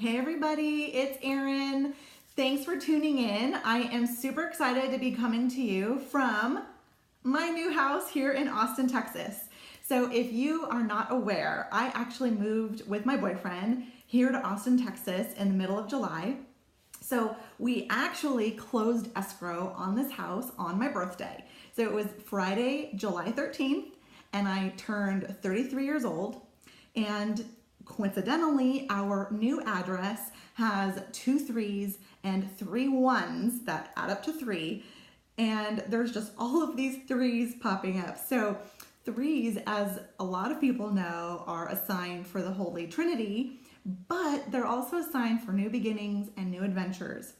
Hey everybody, it's Erin. Thanks for tuning in. I am super excited to be coming to you from my new house here in Austin, Texas. So if you are not aware, I actually moved with my boyfriend here to Austin, Texas in the middle of July. So we actually closed escrow on this house on my birthday. So it was Friday, July 13th, and I turned 33 years old. And coincidentally, our new address has 2 3s and 3 1s that add up to 3. And there's just all of these 3s popping up. So 3s, as a lot of people know, are a sign for the Holy Trinity, but they're also a sign for new beginnings and new adventures.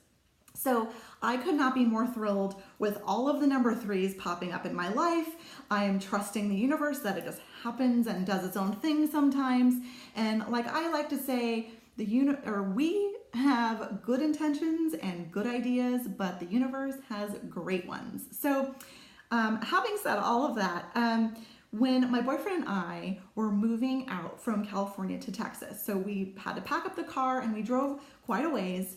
So I could not be more thrilled with all of the number 3s popping up in my life. I am trusting the universe that it just happens and does its own thing sometimes. And like I like to say, we have good intentions and good ideas, but the universe has great ones. So having said all of that, when my boyfriend and I were moving out from California to Texas, so we had to pack up the car and we drove quite a ways.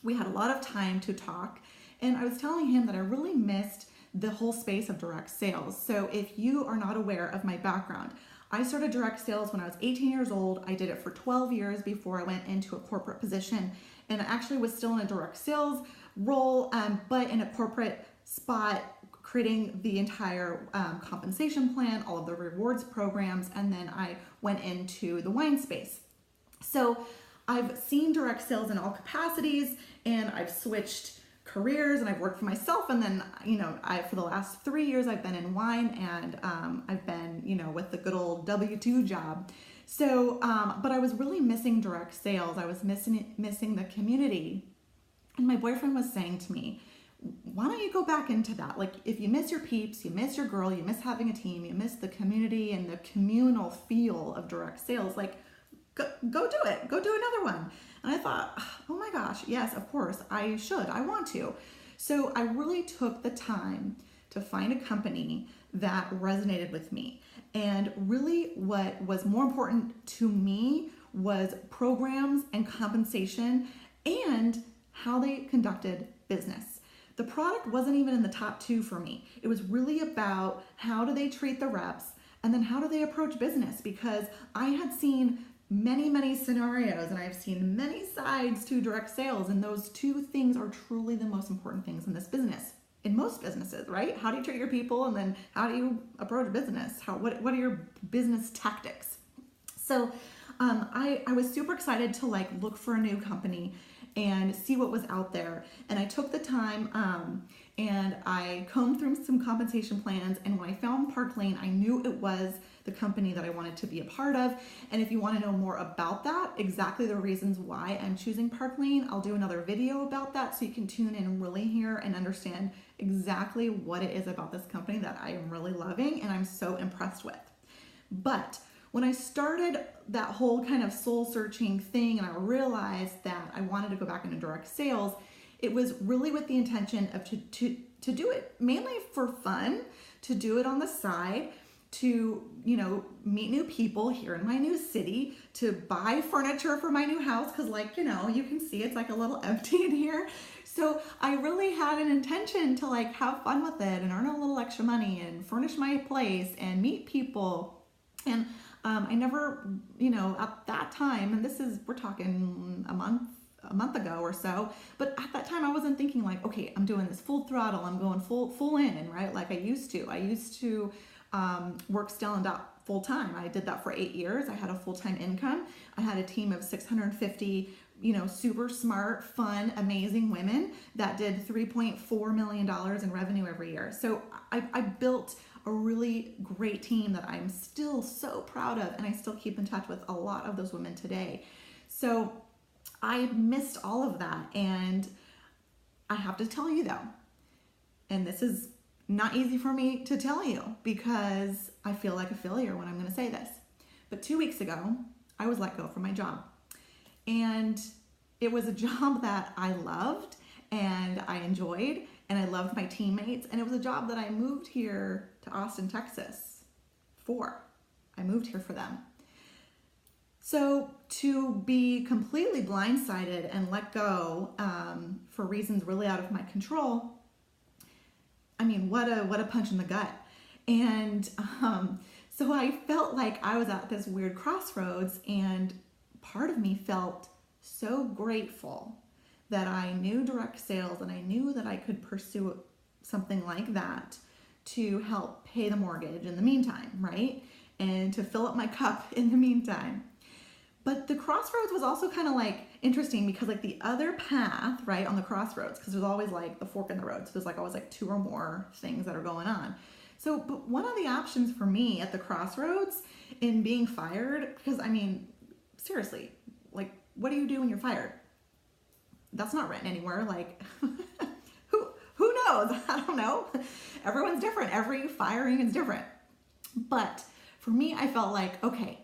We had a lot of time to talk, and I was telling him that I really missed the whole space of direct sales. So if you are not aware of my background, I started direct sales when I was 18 years old. I did it for 12 years before I went into a corporate position, and I actually was still in a direct sales role, but in a corporate spot, creating the entire compensation plan, all of the rewards programs, and then I went into the wine space. So I've seen direct sales in all capacities, and I've switched careers, and I've worked for myself, and then for the last 3 years I've been in wine, and I've been with the good old W-2 job. So but I was really missing direct sales. I was missing the community, and my boyfriend was saying to me, why don't you go back into that? Like, if you miss your peeps, you miss your girl, you miss having a team, you miss the community and the communal feel of direct sales, like go do it. Go do another one. And I thought, oh my gosh, yes, of course, I should. I want to. So I really took the time to find a company that resonated with me. And really what was more important to me was programs and compensation and how they conducted business. The product wasn't even in the top 2 for me. It was really about how do they treat the reps, and then how do they approach business, because I had seen many scenarios, and I've seen many sides to direct sales, and those 2 things are truly the most important things in this business. In most businesses, right? How do you treat your people, and then how do you approach business? What are your business tactics? So I was super excited to look for a new company and see what was out there. And I took the time and I combed through some compensation plans. And when I found Park Lane, I knew it was the company that I wanted to be a part of. And if you want to know more about that, exactly the reasons why I'm choosing Park Lane, I'll do another video about that so you can tune in and really hear and understand exactly what it is about this company that I am really loving and I'm so impressed with. But when I started that whole kind of soul searching thing and I realized that I wanted to go back into direct sales, it was really with the intention of to do it mainly for fun, to do it on the side, to meet new people here in my new city, to buy furniture for my new house, because you can see it's like a little empty in here. So I really had an intention to have fun with it and earn a little extra money and furnish my place and meet people. And I never, at that time, and we're talking a month ago or so, but at that time I wasn't thinking okay, I'm doing this full throttle, I'm going full in, right? Like I used to work Stell & Dot full time. I did that for 8 years. I had a full-time income. I had a team of 650, super smart, fun, amazing women that did $3.4 million in revenue every year. So I built a really great team that I'm still so proud of, and I still keep in touch with a lot of those women today. So I missed all of that, and I have to tell you though, and this is not easy for me to tell you because I feel like a failure when I'm going to say this, but 2 weeks ago I was let go from my job, and it was a job that I loved and I enjoyed, and I loved my teammates, and it was a job that I moved here to Austin, Texas for. I moved here for them. So to be completely blindsided and let go for reasons really out of my control, I mean, what a punch in the gut. And so I felt like I was at this weird crossroads, and part of me felt so grateful that I knew direct sales and I knew that I could pursue something like that to help pay the mortgage in the meantime, right? And to fill up my cup in the meantime. But the crossroads was also kind of like interesting because like the other path, right, on the crossroads, because there's always like the fork in the road. So there's like always like two or more things that are going on. So, but one of the options for me at the crossroads in being fired, because I mean, seriously, like, what do you do when you're fired? That's not written anywhere. Like, who knows? I don't know. Everyone's different. Every firing is different. But for me, I felt like, okay,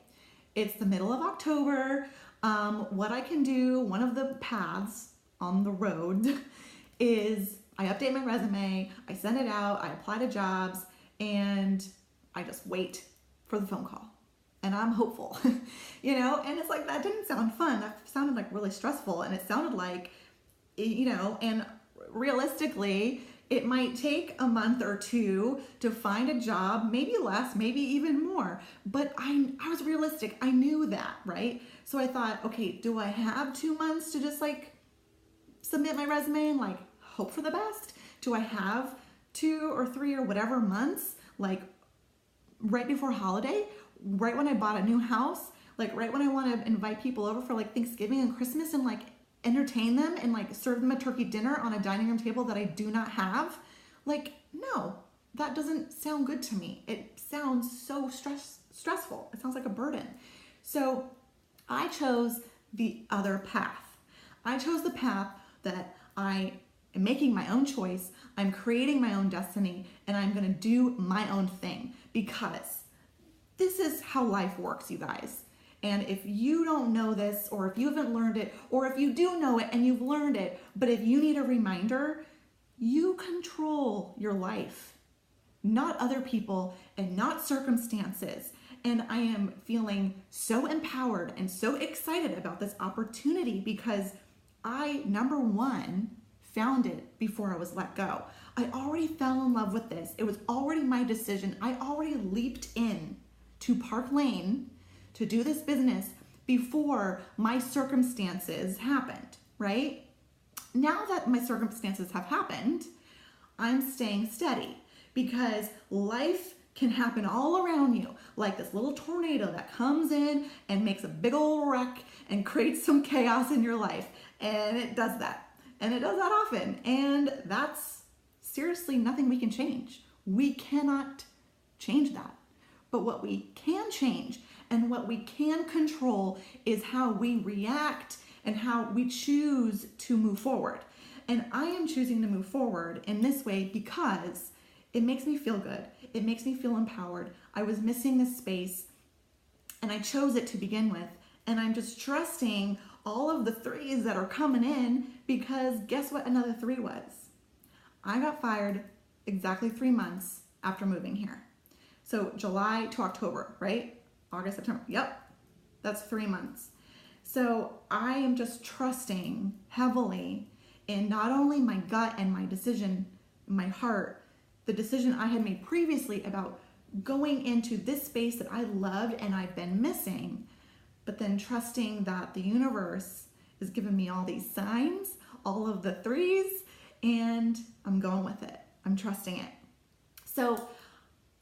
it's the middle of October. What I can do, one of the paths on the road is I update my resume, I send it out, I apply to jobs, and I just wait for the phone call. And I'm hopeful, you know? And it's like, that didn't sound fun. That sounded like really stressful. And it sounded like, you know, and realistically, it might take a month or two to find a job, maybe less, maybe even more. But I was realistic. I knew that, right? So I thought, okay, do I have 2 months to just like submit my resume and like hope for the best? Do I have 2 or 3 or whatever months, like right before holiday, right when I bought a new house, like right when I want to invite people over for like Thanksgiving and Christmas and like entertain them and like serve them a turkey dinner on a dining room table that I do not have? Like, no, that doesn't sound good to me. It sounds so stressful. It sounds like a burden. So I chose the other path. I chose the path that I am making my own choice. I'm creating my own destiny, and I'm going to do my own thing, because this is how life works, you guys. And if you don't know this, or if you haven't learned it, or if you do know it and you've learned it, but if you need a reminder, you control your life, not other people and not circumstances. And I am feeling so empowered and so excited about this opportunity because I, number one, found it before I was let go. I already fell in love with this. It was already my decision. I already leaped in to Park Lane to do this business before my circumstances happened, right? Now that my circumstances have happened, I'm staying steady because life can happen all around you, like this little tornado that comes in and makes a big old wreck and creates some chaos in your life. And it does that. And it does that often. And that's seriously nothing we can change. We cannot change that. But what we can change and what we can control is how we react and how we choose to move forward. And I am choosing to move forward in this way because it makes me feel good. It makes me feel empowered. I was missing this space and I chose it to begin with. And I'm just trusting all of the threes that are coming in, because guess what another 3 was? I got fired exactly 3 months after moving here. So July to October, right? August, September. Yep, that's 3 months. So I am just trusting heavily in not only my gut and my decision, my heart, the decision I had made previously about going into this space that I loved and I've been missing, but then trusting that the universe is giving me all these signs, all of the 3s, and I'm going with it. I'm trusting it. So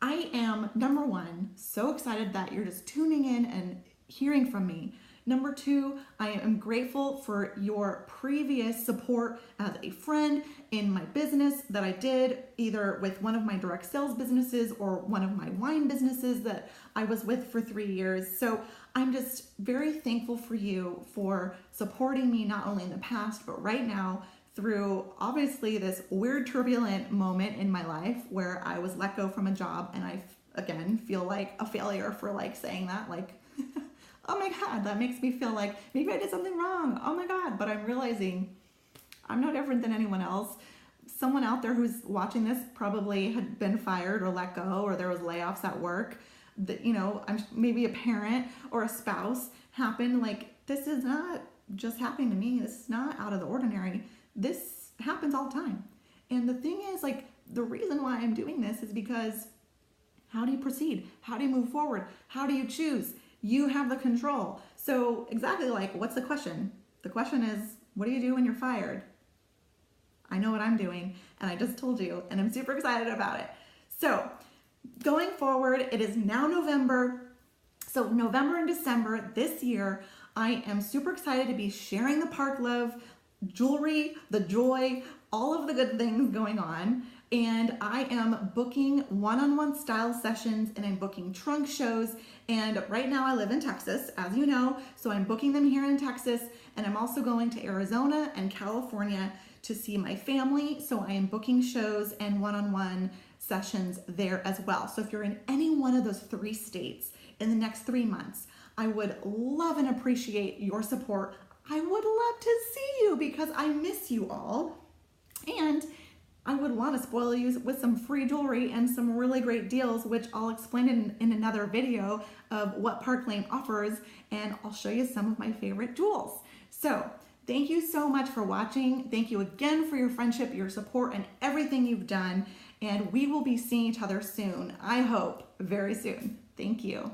I am, number one, so excited that you're just tuning in and hearing from me. Number 2, I am grateful for your previous support as a friend in my business that I did, either with one of my direct sales businesses or one of my wine businesses that I was with for 3 years. So I'm just very thankful for you for supporting me not only in the past, but right now through obviously this weird turbulent moment in my life where I was let go from a job, and I again feel like a failure for like saying that, like oh my God, that makes me feel like maybe I did something wrong. Oh my God. But I'm realizing I'm no different than anyone else. Someone out there who's watching this probably had been fired or let go, or there was layoffs at work. that, I'm maybe a parent or a spouse happen. Like, this is not just happening to me. This is not out of the ordinary. This happens all the time. And the thing is, like, the reason why I'm doing this is because how do you proceed? How do you move forward? How do you choose? You have the control. So exactly, like, what's the question? The question is, what do you do when you're fired? I know what I'm doing, and I just told you, and I'm super excited about it. So going forward, it is now November. So November and December this year, I am super excited to be sharing the Park Love jewelry, the joy, all of the good things going on. And I am booking one-on-one style sessions, and I'm booking trunk shows. And right now I live in Texas, as you know, so I'm booking them here in Texas. And I'm also going to Arizona and California to see my family. So I am booking shows and one-on-one sessions there as well. So if you're in any one of those 3 states in the next 3 months, I would love and appreciate your support. I would love to see you because I miss you all. And I would want to spoil you with some free jewelry and some really great deals, which I'll explain in another video of what Park Lane offers, and I'll show you some of my favorite jewels. So thank you so much for watching. Thank you again for your friendship, your support, and everything you've done. And we will be seeing each other soon. I hope very soon. Thank you.